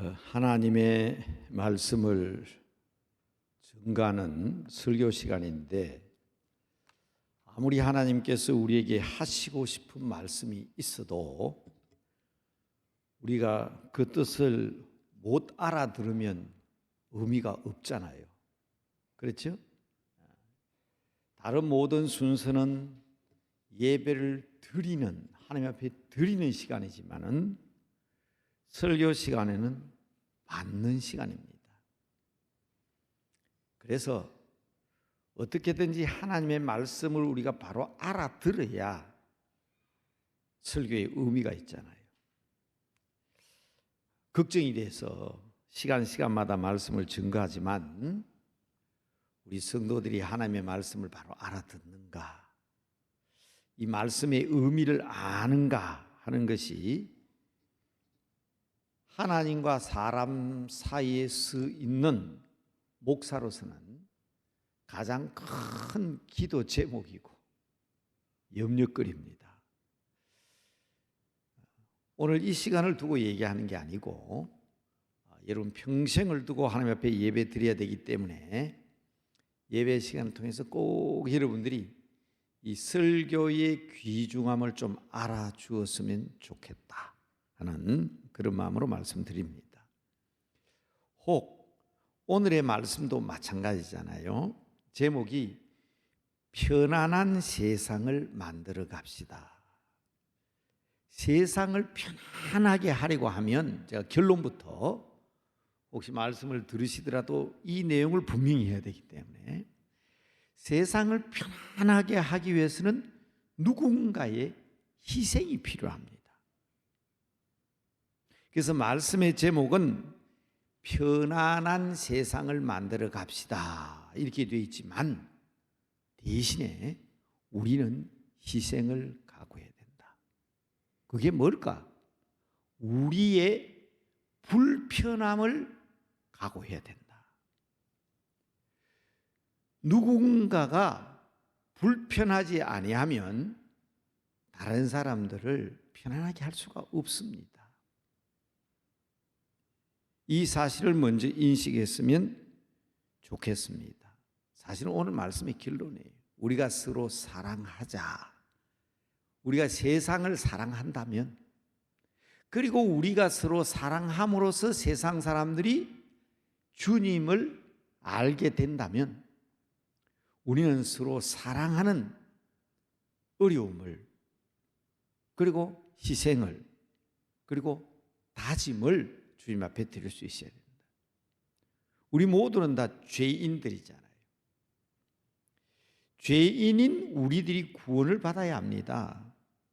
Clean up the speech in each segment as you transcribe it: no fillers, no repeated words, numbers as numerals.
하나님의 말씀을 증가하는 설교 시간인데, 아무리 하나님께서 우리에게 하시고 싶은 말씀이 있어도 우리가 그 뜻을 못 알아들으면 의미가 없잖아요. 그렇죠? 다른 모든 순서는 예배를 드리는, 하나님 앞에 드리는 시간이지만은 설교 시간에는 받는 시간입니다. 그래서 어떻게든지 하나님의 말씀을 우리가 바로 알아들어야 설교의 의미가 있잖아요. 걱정이 돼서 시간마다 말씀을 증거하지만 우리 성도들이 하나님의 말씀을 바로 알아듣는가, 이 말씀의 의미를 아는가 하는 것이 하나님과 사람 사이에 서 있는 목사로서는 가장 큰 기도 제목이고 염려거리입니다. 오늘 이 시간을 두고 얘기하는 게 아니고 여러분 평생을 두고 하나님 앞에 예배 드려야 되기 때문에 예배 시간을 통해서 꼭 여러분들이 이 설교의 귀중함을 좀 알아주었으면 좋겠다 하는 그런 마음으로 말씀드립니다. 혹 오늘의 말씀도 마찬가지잖아요. 제목이 편안한 세상을 만들어 갑시다. 세상을 편안하게 하려고 하면, 제가 결론부터 혹시 말씀을 들으시더라도 이 내용을 분명히 해야 되기 때문에, 세상을 편안하게 하기 위해서는 누군가의 희생이 필요합니다. 그래서 말씀의 제목은 편안한 세상을 만들어 갑시다 이렇게 되어 있지만, 대신에 우리는 희생을 각오해야 된다. 그게 뭘까? 우리의 불편함을 각오해야 된다. 누군가가 불편하지 아니하면 다른 사람들을 편안하게 할 수가 없습니다. 이 사실을 먼저 인식했으면 좋겠습니다. 사실은 오늘 말씀의 결론이에요. 우리가 서로 사랑하자. 우리가 세상을 사랑한다면, 그리고 우리가 서로 사랑함으로써 세상 사람들이 주님을 알게 된다면, 우리는 서로 사랑하는 어려움을, 그리고 희생을, 그리고 다짐을 주님 앞에 드릴 수 있어야 된다. 우리 모두는 다 죄인들이잖아요. 죄인인 우리들이 구원을 받아야 합니다.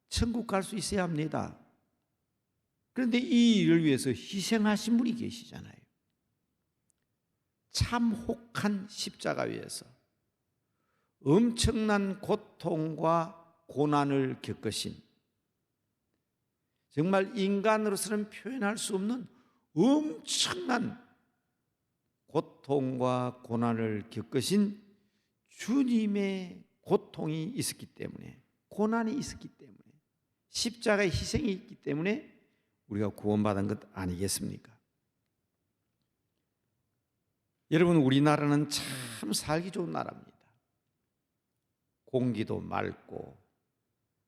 천국 갈 수 있어야 합니다. 그런데 이 일을 위해서 희생하신 분이 계시잖아요. 참 혹한 십자가 위에서 엄청난 고통과 고난을 겪으신, 정말 인간으로서는 표현할 수 없는 엄청난 고통과 고난을 겪으신 주님의 고통이 있었기 때문에, 고난이 있었기 때문에, 십자가의 희생이 있기 때문에 우리가 구원받은 것 아니겠습니까? 여러분, 우리나라는 참 살기 좋은 나라입니다. 공기도 맑고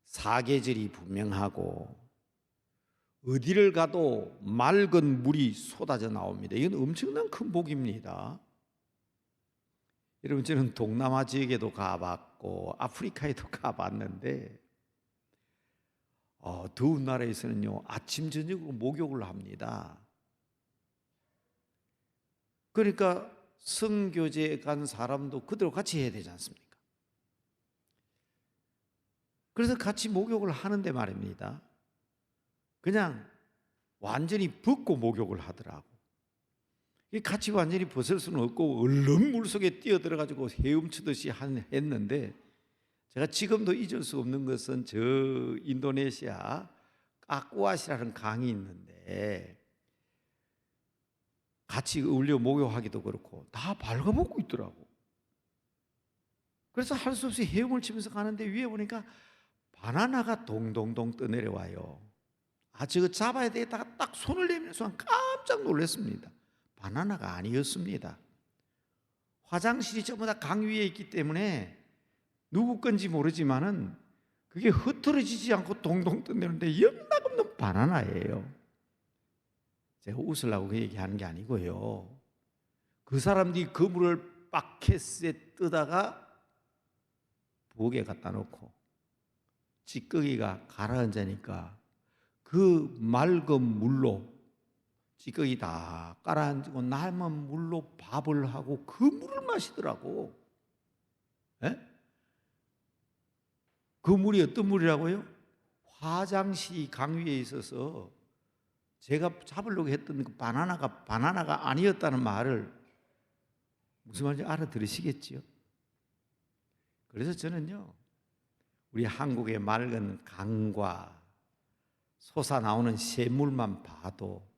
사계절이 분명하고 어디를 가도 맑은 물이 쏟아져 나옵니다. 이건 엄청난 큰 복입니다. 여러분, 저는 동남아 지역에도 가봤고 아프리카에도 가봤는데 더운 나라에서는요, 아침 저녁으로 목욕을 합니다. 그러니까 성교제 간 사람도 그대로 같이 해야 되지 않습니까? 그래서 같이 목욕을 하는데 말입니다, 그냥 완전히 벗고 목욕을 하더라고. 같이 완전히 벗을 수는 없고 얼른 물속에 뛰어들어가지고 헤엄치듯이 했는데, 제가 지금도 잊을 수 없는 것은 저 인도네시아 까꾸아시라는 강이 있는데 같이 어울려 목욕하기도 그렇고 다 발가벗고 있더라고. 그래서 할 수 없이 헤엄을 치면서 가는데 위에 보니까 바나나가 동동동 떠내려와요. 저거 잡아야 되겠다가 딱 손을 내밀는 순간 깜짝 놀랐습니다. 바나나가 아니었습니다. 화장실이 전부 다 강 위에 있기 때문에 누구 건지 모르지만은 그게 흐트러지지 않고 동동 떠내는데 영락없는 바나나예요. 제가 웃으려고 그 얘기하는 게 아니고요. 그 사람들이 그물을 바켓에 뜨다가 부엌에 갖다 놓고 찌꺼기가 가라앉으니까 그 맑은 물로 찌꺼기 다 깔아앉고 남은 물로 밥을 하고 그 물을 마시더라고. 에? 그 물이 어떤 물이라고요? 화장실이 강 위에 있어서 제가 잡으려고 했던 그 바나나가 아니었다는 말을 무슨 말인지 알아들으시겠지요? 그래서 저는요, 우리 한국의 맑은 강과 솟아나오는 샘물만 봐도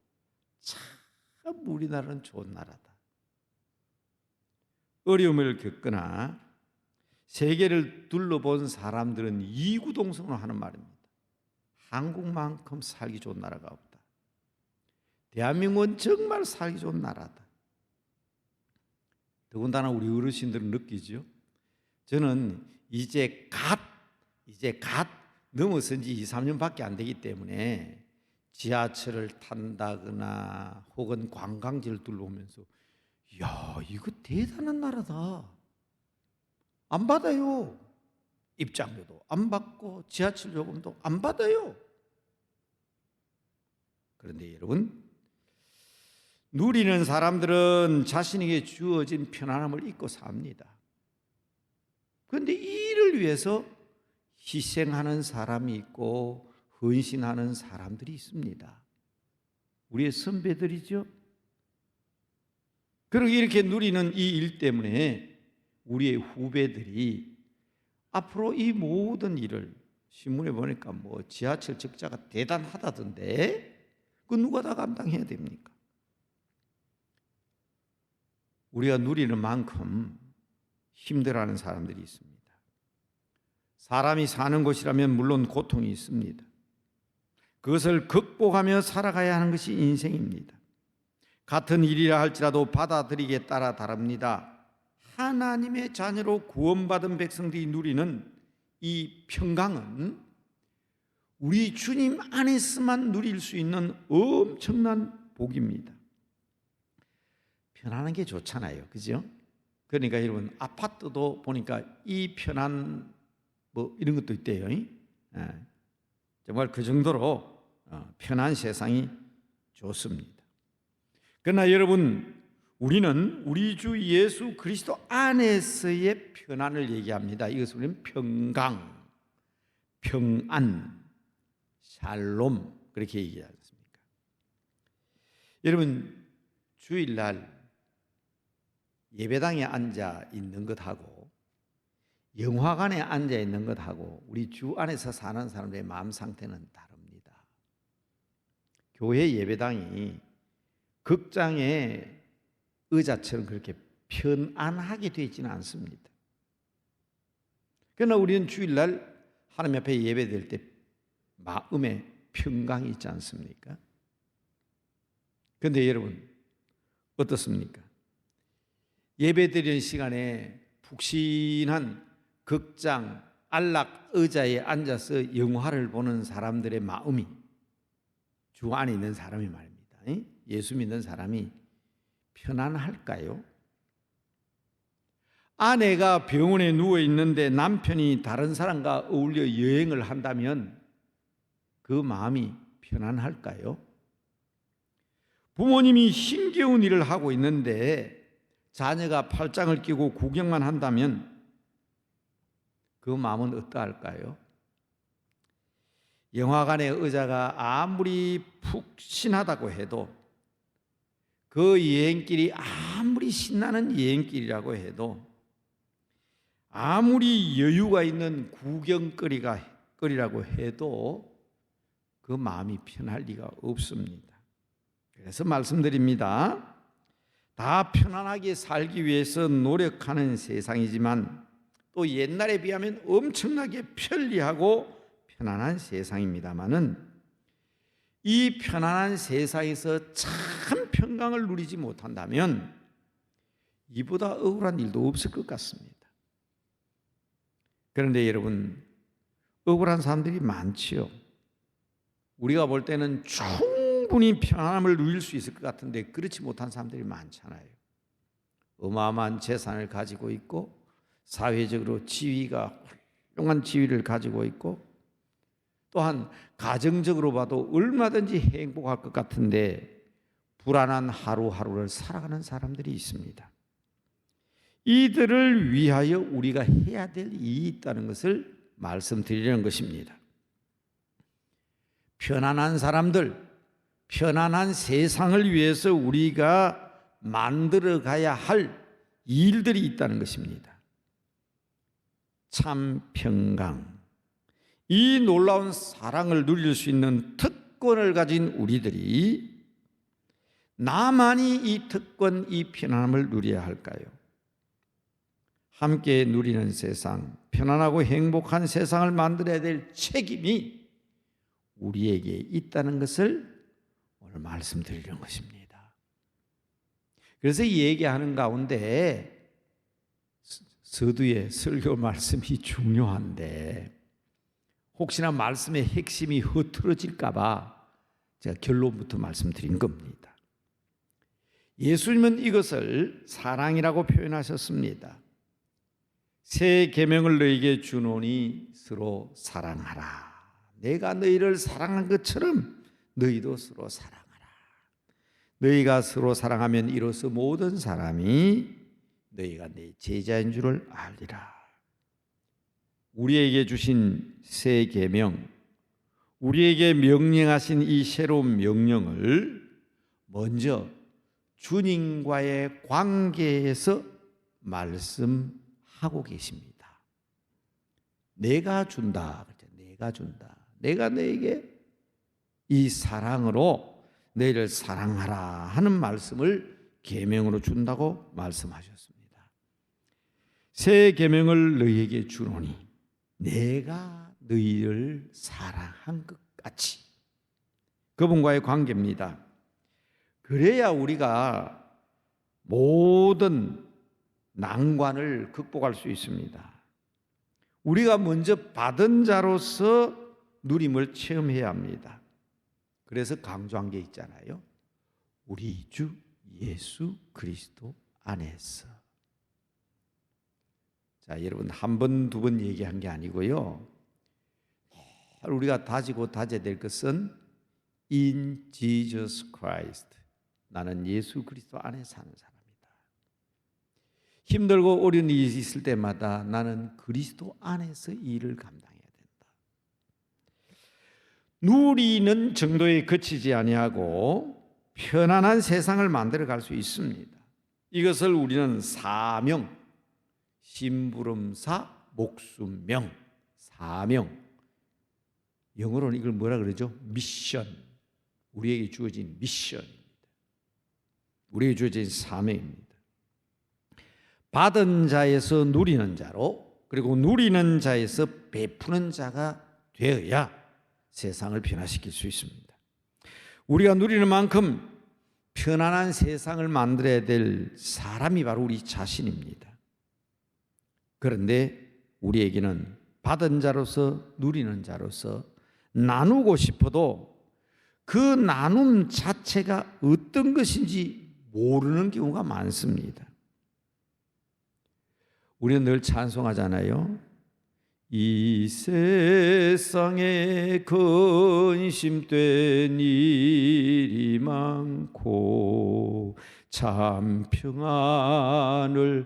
참 우리나라는 좋은 나라다. 어려움을 겪거나 세계를 둘러본 사람들은 이구동성으로 하는 말입니다. 한국만큼 살기 좋은 나라가 없다. 대한민국은 정말 살기 좋은 나라다. 더군다나 우리 어르신들은 느끼죠. 저는 이제 갓 넘어선 지 2, 3년밖에 안 되기 때문에 지하철을 탄다거나 혹은 관광지를 둘러오면서 야, 이거 대단한 나라다. 안 받아요. 입장료도 안 받고 지하철 요금도 안 받아요. 그런데 여러분, 누리는 사람들은 자신에게 주어진 편안함을 잊고 삽니다. 그런데 이 일을 위해서 희생하는 사람이 있고 헌신하는 사람들이 있습니다. 우리의 선배들이죠. 그리고 이렇게 누리는 이 일 때문에 우리의 후배들이 앞으로 이 모든 일을 신문에 보니까 뭐 지하철 적자가 대단하다던데 그 누가 다 감당해야 됩니까? 우리가 누리는 만큼 힘들어하는 사람들이 있습니다. 사람이 사는 곳이라면 물론 고통이 있습니다. 그것을 극복하며 살아가야 하는 것이 인생입니다. 같은 일이라 할지라도 받아들이기에 따라 다릅니다. 하나님의 자녀로 구원받은 백성들이 누리는 이 평강은 우리 주님 안에서만 누릴 수 있는 엄청난 복입니다. 편안한 게 좋잖아요. 그죠? 그러니까 여러분, 아파트도 보니까 이 편안 뭐 이런 것도 있대요. 정말 그 정도로 편한 세상이 좋습니다. 그러나 여러분, 우리는 우리 주 예수 그리스도 안에서의 편안을 얘기합니다. 이것을 우리는 평강, 평안, 샬롬 그렇게 얘기하지 않습니까? 여러분, 주일날 예배당에 앉아 있는 것하고 영화관에 앉아 있는 것하고 우리 주 안에서 사는 사람들의 마음 상태는 다릅니다. 교회 예배당이 극장의 의자처럼 그렇게 편안하게 되어 있지는 않습니다. 그러나 우리는 주일날 하나님 앞에 예배드릴 때 마음에 평강이 있지 않습니까? 그런데 여러분, 어떻습니까? 예배드리는 시간에 푹신한 극장 안락 의자에 앉아서 영화를 보는 사람들의 마음이 주 안에 있는 사람이 말입니다. 예수 믿는 사람이 편안할까요? 아내가 병원에 누워 있는데 남편이 다른 사람과 어울려 여행을 한다면 그 마음이 편안할까요? 부모님이 힘겨운 일을 하고 있는데 자녀가 팔짱을 끼고 구경만 한다면 그 마음은 어떠할까요? 영화관의 의자가 아무리 푹신하다고 해도 그 여행길이 아무리 신나는 여행길이라고 해도 아무리 여유가 있는 구경거리라고 해도 그 마음이 편할 리가 없습니다. 그래서 말씀드립니다. 다 편안하게 살기 위해서 노력하는 세상이지만 또 옛날에 비하면 엄청나게 편리하고 편안한 세상입니다마는 이 편안한 세상에서 참 평강을 누리지 못한다면 이보다 억울한 일도 없을 것 같습니다. 그런데 여러분, 억울한 사람들이 많지요. 우리가 볼 때는 충분히 평안함을 누릴 수 있을 것 같은데 그렇지 못한 사람들이 많잖아요. 어마어마한 재산을 가지고 있고 사회적으로 지위가 훌륭한 지위를 가지고 있고 또한 가정적으로 봐도 얼마든지 행복할 것 같은데 불안한 하루하루를 살아가는 사람들이 있습니다. 이들을 위하여 우리가 해야 될 일이 있다는 것을 말씀드리려는 것입니다. 편안한 사람들, 편안한 세상을 위해서 우리가 만들어 가야 할 일들이 있다는 것입니다. 참 평강, 이 놀라운 사랑을 누릴 수 있는 특권을 가진 우리들이 나만이 이 특권, 이 편안함을 누려야 할까요? 함께 누리는 세상, 편안하고 행복한 세상을 만들어야 될 책임이 우리에게 있다는 것을 오늘 말씀드리는 것입니다. 그래서 이 얘기하는 가운데 서두에 설교 말씀이 중요한데 혹시나 말씀의 핵심이 흐트러질까 봐 제가 결론부터 말씀드린 겁니다. 예수님은 이것을 사랑이라고 표현하셨습니다. 새 계명을 너희에게 주노니 서로 사랑하라. 내가 너희를 사랑한 것처럼 너희도 서로 사랑하라. 너희가 서로 사랑하면 이로써 모든 사람이 너희가 내 제자인 줄을 알리라. 우리에게 주신 새 계명, 우리에게 명령하신 이 새로운 명령을 먼저 주님과의 관계에서 말씀하고 계십니다. 내가 준다. 내가 준다. 내가 너에게 이 사랑으로 너희를 사랑하라 하는 말씀을 계명으로 준다고 말씀하셨습니다. 새 계명을 너희에게 주노니 내가 너희를 사랑한 것 같이, 그분과의 관계입니다. 그래야 우리가 모든 난관을 극복할 수 있습니다. 우리가 먼저 받은 자로서 누림을 체험해야 합니다. 그래서 강조한 게 있잖아요. 우리 주 예수 그리스도 안에서. 자, 여러분 한 번, 두 번 얘기한 게 아니고요. 우리가 다지고 다져야 될 것은 In Jesus Christ. 나는 예수 그리스도 안에 사는 사람이다. 힘들고 어려운 일이 있을 때마다 나는 그리스도 안에서 일을 감당해야 된다. 누리는 정도에 그치지 아니하고 편안한 세상을 만들어 갈 수 있습니다. 이것을 우리는 사명, 심부름사, 목숨명, 사명, 영어로는 이걸 뭐라 그러죠? 미션, 우리에게 주어진 미션입니다. 우리에게 주어진 사명입니다. 받은 자에서 누리는 자로, 그리고 누리는 자에서 베푸는 자가 되어야 세상을 변화시킬 수 있습니다. 우리가 누리는 만큼 편안한 세상을 만들어야 될 사람이 바로 우리 자신입니다. 그런데 우리에게는 받은 자로서, 누리는 자로서 나누고 싶어도 그 나눔 자체가 어떤 것인지 모르는 경우가 많습니다. 우리는 늘 찬송하잖아요. 이 세상에 근심된 일이 많고 참 평안을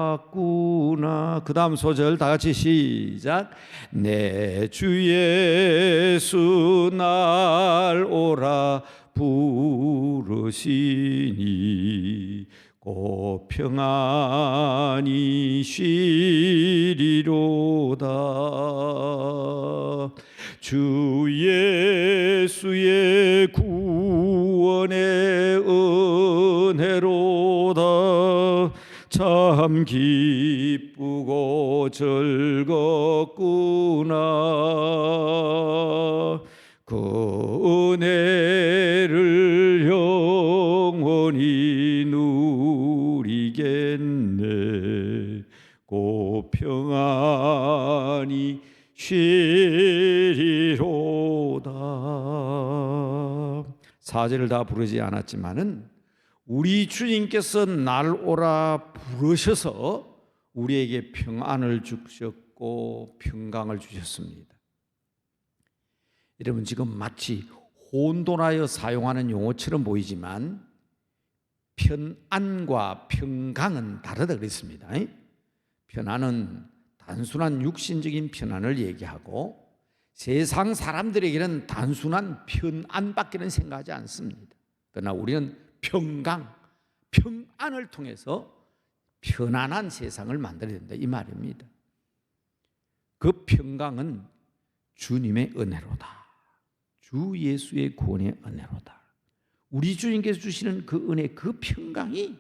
몰랐구나. 그 다음 소절 다 같이 시작. 내 주 예수 날 오라 부르시니 곧 평안히 쉬리로다. 주 예수의 구원의 은혜로다. 참 기쁘고 즐겁구나. 그 은혜를 영원히 누리겠네. 곧 평안히 쉬리로다. 사절을 다 부르지 않았지만은 우리 주님께서 날 오라 부르셔서 우리에게 평안을 주셨고 평강을 주셨습니다. 여러분, 지금 마치 혼돈하여 사용하는 용어처럼 보이지만 편안과 평강은 다르다 그랬습니다. 편안은 단순한 육신적인 편안을 얘기하고 세상 사람들에게는 단순한 편안밖에는 생각하지 않습니다. 그러나 우리는 평강, 평안을 통해서 편안한 세상을 만들어야 된다, 이 말입니다. 그 평강은 주님의 은혜로다. 주 예수의 구원의 은혜로다. 우리 주님께서 주시는 그 은혜, 그 평강이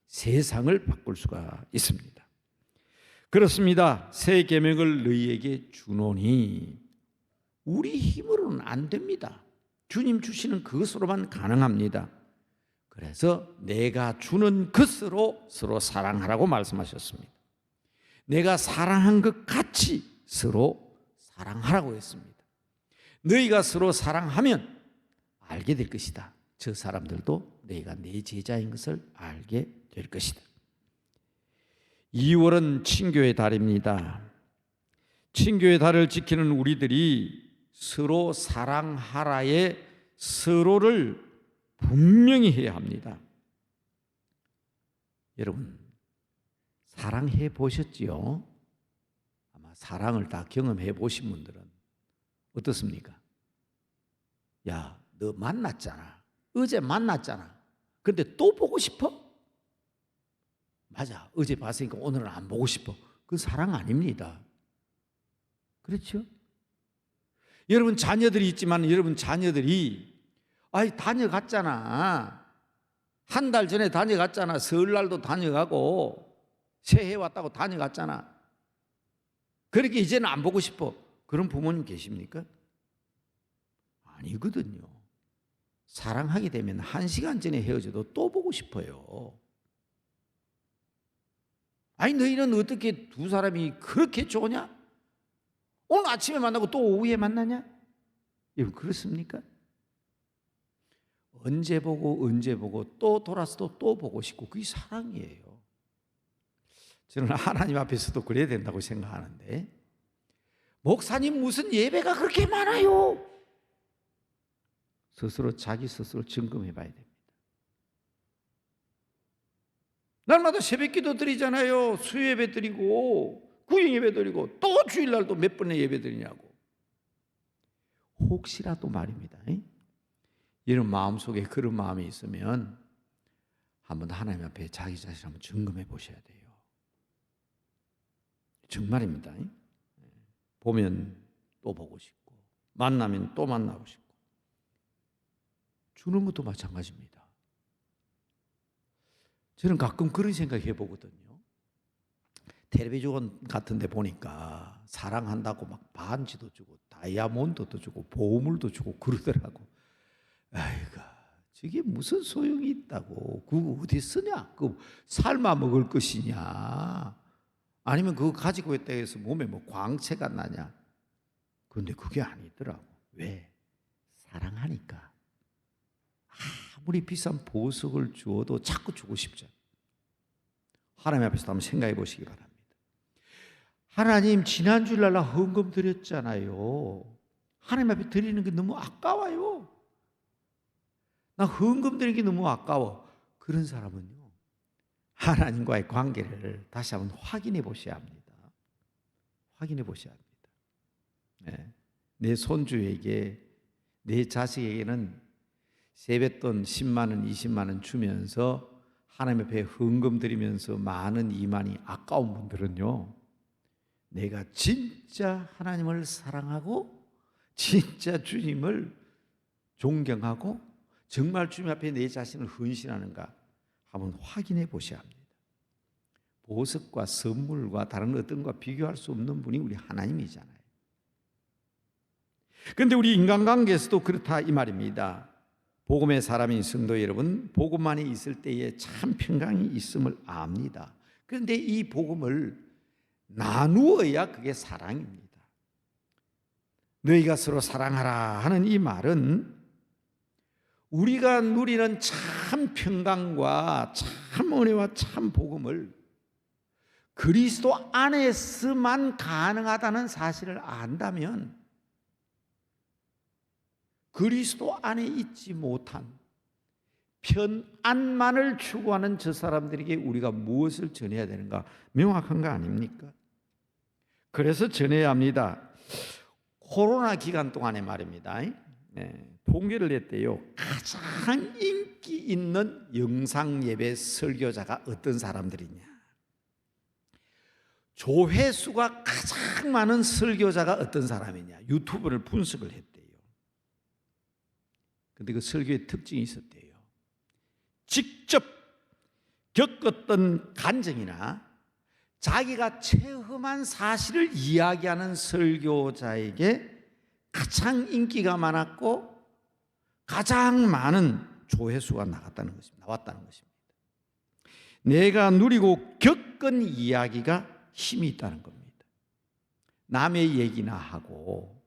세상을 바꿀 수가 있습니다. 그렇습니다. 새 계명을 너희에게 주노니, 우리 힘으로는 안 됩니다. 주님 주시는 그것으로만 가능합니다. 그래서 내가 주는 것으로 서로 사랑하라고 말씀하셨습니다. 내가 사랑한 것 같이 서로 사랑하라고 했습니다. 너희가 서로 사랑하면 알게 될 것이다. 저 사람들도 너희가 내 제자인 것을 알게 될 것이다. 2월은 친교의 달입니다. 친교의 달을 지키는 우리들이 서로 사랑하라에 서로를 분명히 해야 합니다. 여러분, 사랑해 보셨지요? 아마 사랑을 다 경험해 보신 분들은 어떻습니까? 야, 너 만났잖아. 어제 만났잖아. 근데 또 보고 싶어? 맞아. 어제 봤으니까 오늘은 안 보고 싶어. 그건 사랑 아닙니다. 그렇죠? 여러분 자녀들이 있지만 여러분 자녀들이 다녀갔잖아. 한 달 전에 다녀갔잖아. 설날도 다녀가고 새해 왔다고 다녀갔잖아. 그렇게 이제는 안 보고 싶어. 그런 부모님 계십니까? 아니거든요. 사랑하게 되면 1시간 전에 헤어져도 또 보고 싶어요. 아니 너희는 어떻게 두 사람이 그렇게 좋으냐? 오늘 아침에 만나고 또 오후에 만나냐? 여러분 그렇습니까? 언제 보고 또 돌아서도 또 보고 싶고 그게 사랑이에요. 저는 하나님 앞에서도 그래야 된다고 생각하는데, 목사님 무슨 예배가 그렇게 많아요? 자기 스스로 점검해 봐야 됩니다. 날마다 새벽기도 드리잖아요. 수요예배 드리고 구영예배 드리고 또 주일날도 몇 번의 예배 드리냐고. 혹시라도 말입니다. 이런 마음속에 그런 마음이 있으면 한번 하나님 앞에 자기 자신을 한번 점검해 보셔야 돼요. 정말입니다. 보면 또 보고 싶고 만나면 또 만나고 싶고, 주는 것도 마찬가지입니다. 저는 가끔 그런 생각 해보거든요. 텔레비전 같은 데 보니까 사랑한다고 막 반지도 주고 다이아몬드도 주고 보물도 주고 그러더라고. 아이고, 저게 무슨 소용이 있다고. 그거 어디 쓰냐? 그거 삶아 먹을 것이냐? 아니면 그거 가지고 있다고 해서 몸에 뭐 광채가 나냐? 그런데 그게 아니더라고. 왜? 사랑하니까. 아무리 비싼 보석을 주어도 자꾸 주고 싶죠. 하나님 앞에서 한번 생각해 보시기 바랍니다. 하나님, 지난 주일날 나 헌금 드렸잖아요. 하나님 앞에 드리는 게 너무 아까워요. 나 헌금 드리는 게 너무 아까워. 그런 사람은요, 하나님과의 관계를 다시 한번 확인해 보셔야 합니다. 확인해 보셔야 합니다. 네. 내 손주에게, 내 자식에게는 세뱃돈 10만 원, 20만 원 주면서 하나님 앞에 헌금 드리면서 많은 이만이 아까운 분들은요, 내가 진짜 하나님을 사랑하고 진짜 주님을 존경하고 정말 주님 앞에 내 자신을 헌신하는가 한번 확인해 보셔야 합니다. 보석과 선물과 다른 어떤 것과 비교할 수 없는 분이 우리 하나님이잖아요. 그런데 우리 인간관계에서도 그렇다 이 말입니다. 복음의 사람인 성도 여러분, 복음만이 있을 때에 참 평강이 있음을 압니다. 그런데 이 복음을 나누어야 그게 사랑입니다. 너희가 서로 사랑하라 하는 이 말은 우리가 누리는 참 평강과 참 은혜와 참 복음을 그리스도 안에서만 가능하다는 사실을 안다면 그리스도 안에 있지 못한 편안만을 추구하는 저 사람들에게 우리가 무엇을 전해야 되는가 명확한 거 아닙니까? 그래서 전해야 합니다. 코로나 기간 동안에 말입니다. 통계를 냈대요. 가장 인기 있는 영상 예배 설교자가 어떤 사람들이냐, 조회수가 가장 많은 설교자가 어떤 사람이냐, 유튜브를 분석을 했대요. 그런데 그 설교의 특징이 있었대요. 직접 겪었던 간증이나 자기가 체험한 사실을 이야기하는 설교자에게 가장 인기가 많았고 가장 많은 조회수가 나왔다는 것입니다. 내가 누리고 겪은 이야기가 힘이 있다는 겁니다. 남의 얘기나 하고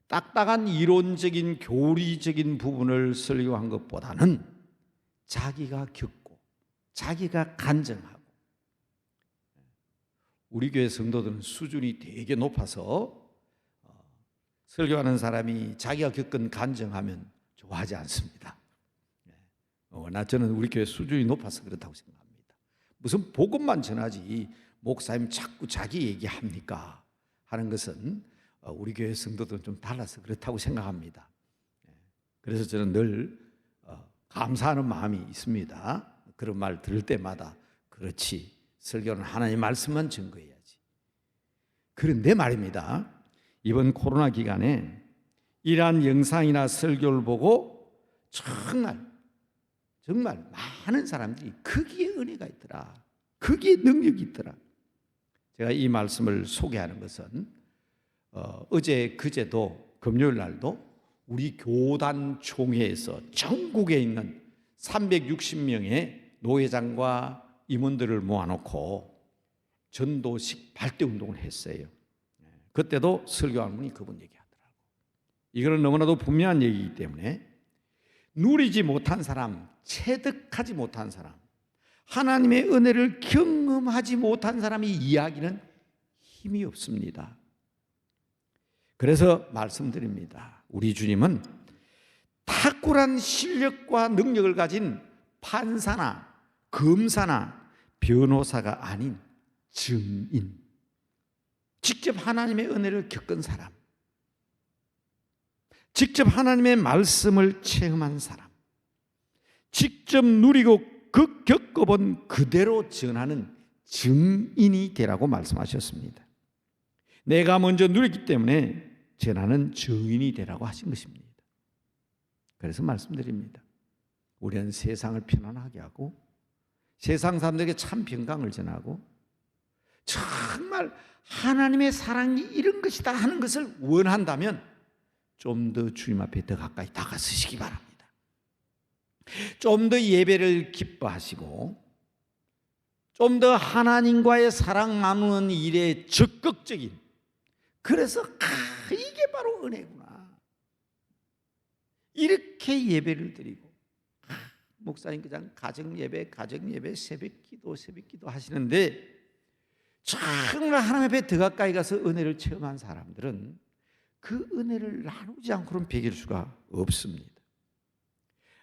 딱딱한 이론적인 교리적인 부분을 설교한 것보다는 자기가 겪고 자기가 간증하고, 우리 교회 성도들은 수준이 되게 높아서 설교하는 사람이 자기가 겪은 간증하면 좋아하지 않습니다. 저는 우리 교회 수준이 높아서 그렇다고 생각합니다. 무슨 복음만 전하지 목사님 자꾸 자기 얘기합니까 하는 것은 우리 교회 성도들은 좀 달라서 그렇다고 생각합니다. 그래서 저는 늘 감사하는 마음이 있습니다. 그런 말 들을 때마다 그렇지, 설교는 하나님의 말씀만 증거해야지. 그런데 말입니다, 이번 코로나 기간에 이러한 영상이나 설교를 보고 정말 많은 사람들이 거기에 은혜가 있더라, 거기에 능력이 있더라. 제가 이 말씀을 소개하는 것은 어제 그제도 금요일 날도 우리 교단 총회에서 전국에 있는 360명의 노회장과 임원들을 모아놓고 전도식 발대 운동을 했어요. 그때도 설교하는 분이 그분 얘기하더라고. 이거는 너무나도 분명한 얘기이기 때문에 누리지 못한 사람, 체득하지 못한 사람, 하나님의 은혜를 경험하지 못한 사람이 이야기는 힘이 없습니다. 그래서 말씀드립니다. 우리 주님은 탁월한 실력과 능력을 가진 판사나 검사나 변호사가 아닌 증인, 직접 하나님의 은혜를 겪은 사람, 직접 하나님의 말씀을 체험한 사람, 직접 누리고 겪어본 그대로 전하는 증인이 되라고 말씀하셨습니다. 내가 먼저 누렸기 때문에 전하는 증인이 되라고 하신 것입니다. 그래서 말씀드립니다. 우리는 세상을 편안하게 하고 세상 사람들에게 참 평강을 전하고 정말 하나님의 사랑이 이런 것이다 하는 것을 원한다면 좀 더 주님 앞에 더 가까이 다가서시기 바랍니다. 좀 더 예배를 기뻐하시고 좀 더 하나님과의 사랑 나누는 일에 적극적인, 그래서 이게 바로 은혜구나, 이렇게 예배를 드리고, 목사님 그냥 가정예배 새벽기도 하시는데 정말 하나님 앞에 더 가까이 가서 은혜를 체험한 사람들은 그 은혜를 나누지 않고는 배길 수가 없습니다.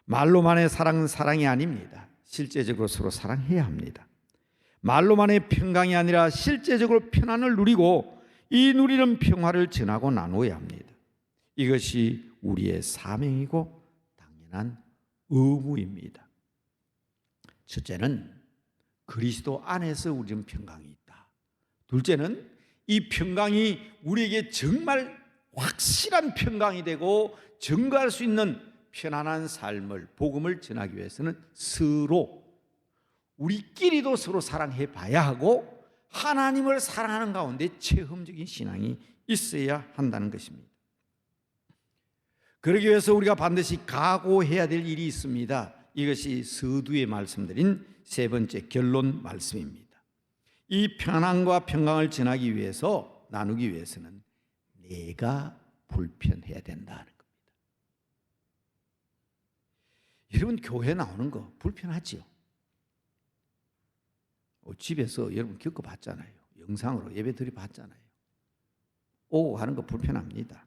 말로만의 사랑은 사랑이 아닙니다. 실제적으로 서로 사랑해야 합니다. 말로만의 평강이 아니라 실제적으로 평안을 누리고 이 누리는 평화를 전하고 나누어야 합니다. 이것이 우리의 사명이고 당연한 의무입니다. 첫째는 그리스도 안에서 우리는 평강이 있다. 둘째는 이 평강이 우리에게 정말 확실한 평강이 되고 증거할 수 있는 편안한 삶을, 복음을 전하기 위해서는 서로 우리끼리도 서로 사랑해 봐야 하고 하나님을 사랑하는 가운데 체험적인 신앙이 있어야 한다는 것입니다. 그러기 위해서 우리가 반드시 각오해야 될 일이 있습니다. 이것이 서두에 말씀드린 세 번째 결론 말씀입니다. 이 편안과 평강을 전하기 위해서, 나누기 위해서는 내가 불편해야 된다는 겁니다. 여러분, 교회 나오는 거 불편하지요? 집에서 여러분 겪어봤잖아요. 영상으로 예배 드려봤잖아요. 오고 가는 거 불편합니다.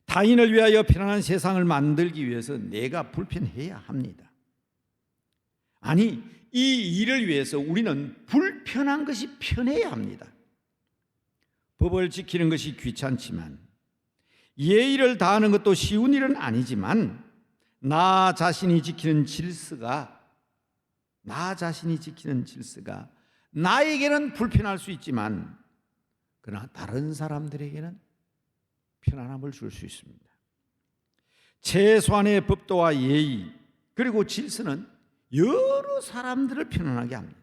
타인을 위하여 편안한 세상을 만들기 위해서 내가 불편해야 합니다. 아니, 이 일을 위해서 우리는 불편한 것이 편해야 합니다. 법을 지키는 것이 귀찮지만, 예의를 다하는 것도 쉬운 일은 아니지만, 나 자신이 지키는 질서가 나에게는 불편할 수 있지만, 그러나 다른 사람들에게는 편안함을 줄 수 있습니다. 최소한의 법도와 예의 그리고 질서는 여러 사람들을 편안하게 합니다.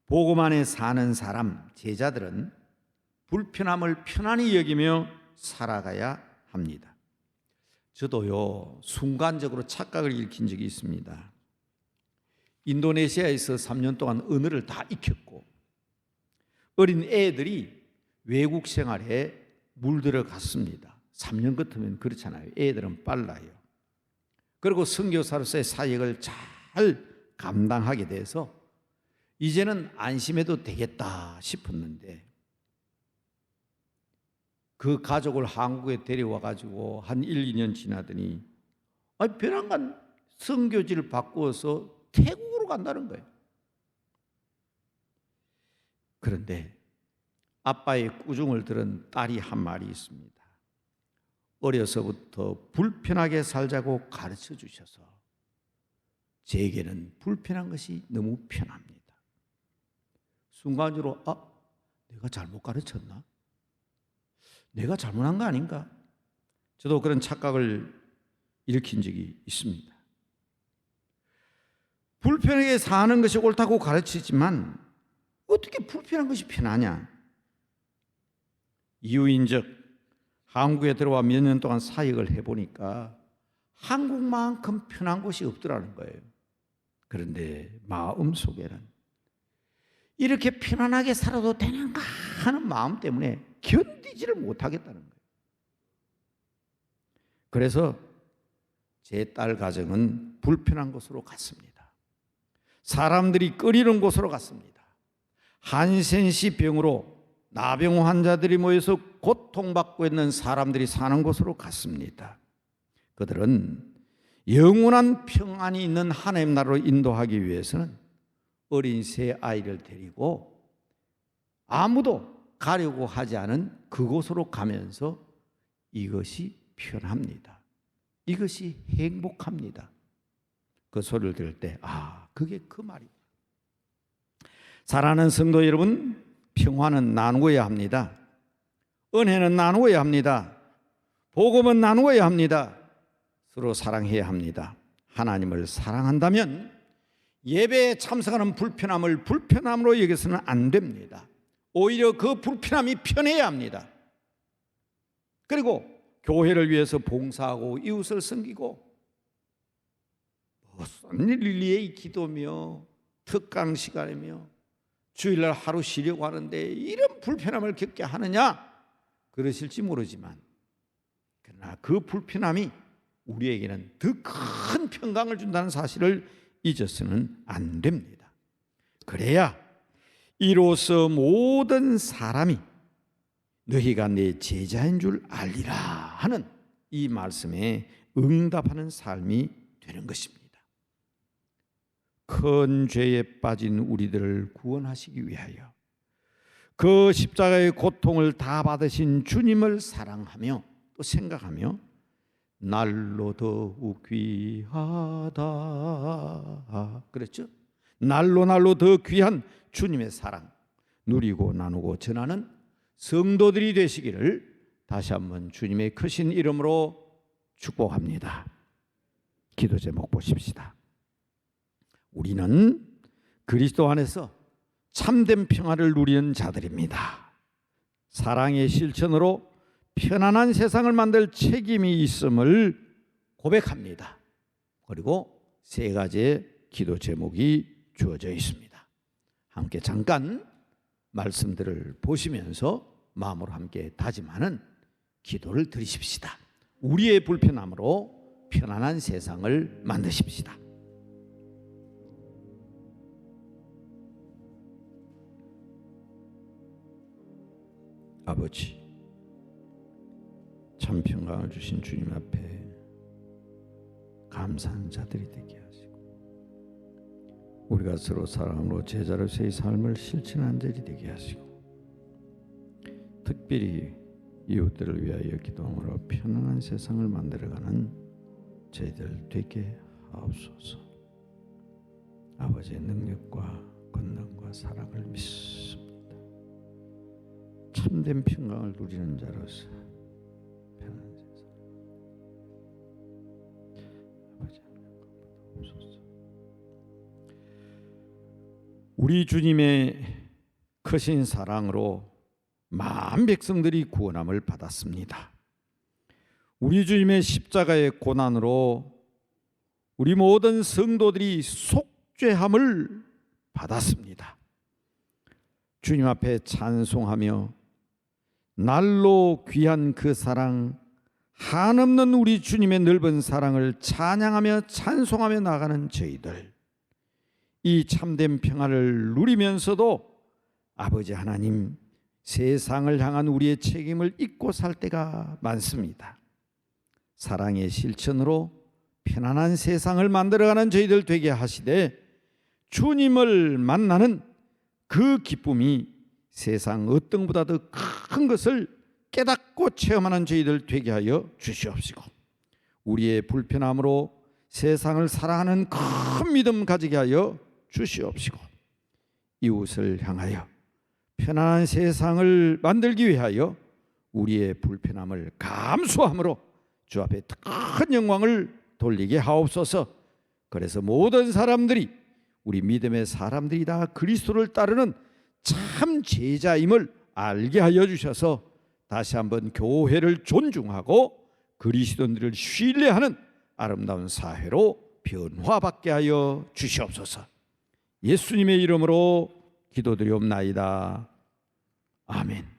복음 안에 사는 사람, 제자들은 불편함을 편안히 여기며 살아가야 합니다. 저도요, 순간적으로 착각을 일으킨 적이 있습니다. 인도네시아에서 3년 동안 언어를 다 익혔고 어린 애들이 외국 생활에 물들어갔습니다. 3년 같으면 그렇잖아요. 애들은 빨라요. 그리고 선교사로서의 사역을 잘 감당하게 돼서 이제는 안심해도 되겠다 싶었는데, 그 가족을 한국에 데려와 가지고 한 1, 2년 지나더니 베란간 선교지를 바꾸어서 태국으로 간다는 거예요. 그런데 아빠의 꾸중을 들은 딸이 한 말이 있습니다. 어려서부터 불편하게 살자고 가르쳐 주셔서 제게는 불편한 것이 너무 편합니다. 순간적으로 내가 잘못 가르쳤나? 내가 잘못한 거 아닌가? 저도 그런 착각을 일으킨 적이 있습니다. 불편하게 사는 것이 옳다고 가르치지만 어떻게 불편한 것이 편하냐? 이유인즉 한국에 들어와 몇 년 동안 사역을 해보니까 한국만큼 편한 곳이 없더라는 거예요. 그런데 마음속에는 이렇게 편안하게 살아도 되는가 하는 마음 때문에 견디지를 못하겠다는 거예요. 그래서 제 딸 가정은 불편한 곳으로 갔습니다. 사람들이 꺼리는 곳으로 갔습니다. 한센시 병으로 나병 환자들이 모여서 고통받고 있는 사람들이 사는 곳으로 갔습니다. 그들은 영원한 평안이 있는 하나님 나라로 인도하기 위해서는 어린 새 아이를 데리고 아무도 가려고 하지 않은 그곳으로 가면서 이것이 편합니다. 이것이 행복합니다. 그 소리를 들을 때 그게 그 말입니다. 사랑하는 성도 여러분, 평화는 나누어야 합니다. 은혜는 나누어야 합니다. 복음은 나누어야 합니다. 서로 사랑해야 합니다. 하나님을 사랑한다면 예배에 참석하는 불편함을 불편함으로 여겨서는 안 됩니다. 오히려 그 불편함이 편해야 합니다. 그리고 교회를 위해서 봉사하고 이웃을 섬기고 릴리에이 기도며 특강 시간이며 주일날 하루 쉬려고 하는데 이런 불편함을 겪게 하느냐? 그러실지 모르지만, 그러나 그 불편함이 우리에게는 더 큰 평강을 준다는 사실을 잊어서는 안 됩니다. 그래야 이로써 모든 사람이 너희가 내 제자인 줄 알리라 하는 이 말씀에 응답하는 삶이 되는 것입니다. 큰 죄에 빠진 우리들을 구원하시기 위하여 그 십자가의 고통을 다 받으신 주님을 사랑하며 또 생각하며 날로 더욱 귀하다 그랬죠? 날로 더 귀한 주님의 사랑 누리고 나누고 전하는 성도들이 되시기를 다시 한번 주님의 크신 이름으로 축복합니다. 기도 제목 보십시다. 우리는 그리스도 안에서 참된 평화를 누리는 자들입니다. 사랑의 실천으로 편안한 세상을 만들 책임이 있음을 고백합니다. 그리고 세 가지의 기도 제목이 주어져 있습니다. 함께 잠깐 말씀들을 보시면서 마음으로 함께 다짐하는 기도를 드리십시다. 우리의 불편함으로 편안한 세상을 만드십시다. 아버지, 참 평강을 주신 주님 앞에 감사한 자들이 되게 하시고, 우리가 서로 사랑으로 제자로서의 삶을 실천하는 자들이 되게 하시고, 특별히 이웃들을 위하여 기도함으로 편안한 세상을 만들어가는 저희들 되게 하옵소서. 아버지의 능력과 권능과 사랑을 믿습니다. 참된 평강을 누리는 자로서 편안한 세상, 아버지 하옵소서. 우리 주님의 크신 사랑으로 많은 백성들이 구원함을 받았습니다. 우리 주님의 십자가의 고난으로 우리 모든 성도들이 속죄함을 받았습니다. 주님 앞에 찬송하며 날로 귀한 그 사랑, 한없는 우리 주님의 넓은 사랑을 찬양하며 찬송하며 나가는 저희들, 이 참된 평안을 누리면서도 아버지 하나님, 세상을 향한 우리의 책임을 잊고 살 때가 많습니다. 사랑의 실천으로 편안한 세상을 만들어가는 저희들 되게 하시되, 주님을 만나는 그 기쁨이 세상 어떤 것보다 더 큰 것을 깨닫고 체험하는 저희들 되게 하여 주시옵시고, 우리의 불편함으로 세상을 사랑하는 큰 믿음 가지게 하여 주시옵시고, 이웃을 향하여 편안한 세상을 만들기 위하여 우리의 불편함을 감수함으로 주 앞에 큰 영광을 돌리게 하옵소서. 그래서 모든 사람들이, 우리 믿음의 사람들이 다 그리스도를 따르는 참 제자임을 알게 하여 주셔서 다시 한번 교회를 존중하고 그리스도인들을 신뢰하는 아름다운 사회로 변화받게 하여 주시옵소서. 예수님의 이름으로 기도드리옵나이다. 아멘.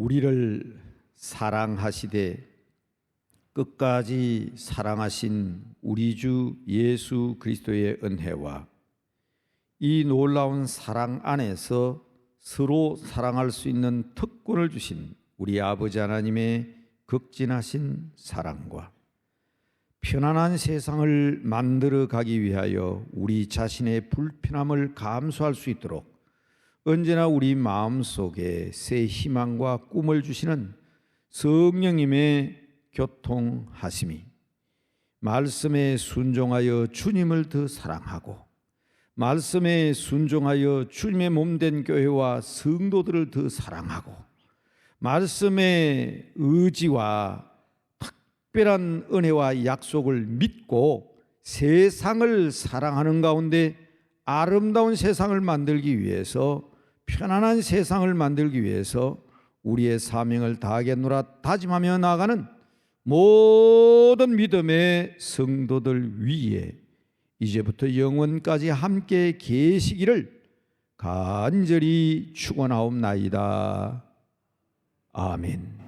우리를 사랑하시되 끝까지 사랑하신 우리 주 예수 그리스도의 은혜와 이 놀라운 사랑 안에서 서로 사랑할 수 있는 특권을 주신 우리 아버지 하나님의 극진하신 사랑과 편안한 세상을 만들어 가기 위하여 우리 자신의 불편함을 감수할 수 있도록 언제나 우리 마음속에 새 희망과 꿈을 주시는 성령님의 교통하심이 말씀에 순종하여 주님을 더 사랑하고 말씀에 순종하여 주님의 몸된 교회와 성도들을 더 사랑하고 말씀의 의지와 특별한 은혜와 약속을 믿고 세상을 사랑하는 가운데 아름다운 세상을 만들기 위해서 편안한 세상을 만들기 위해서 우리의 사명을 다하겠노라 다짐하며 나아가는 모든 믿음의 성도들 위에 이제부터 영원까지 함께 계시기를 간절히 축원하옵나이다. 아멘.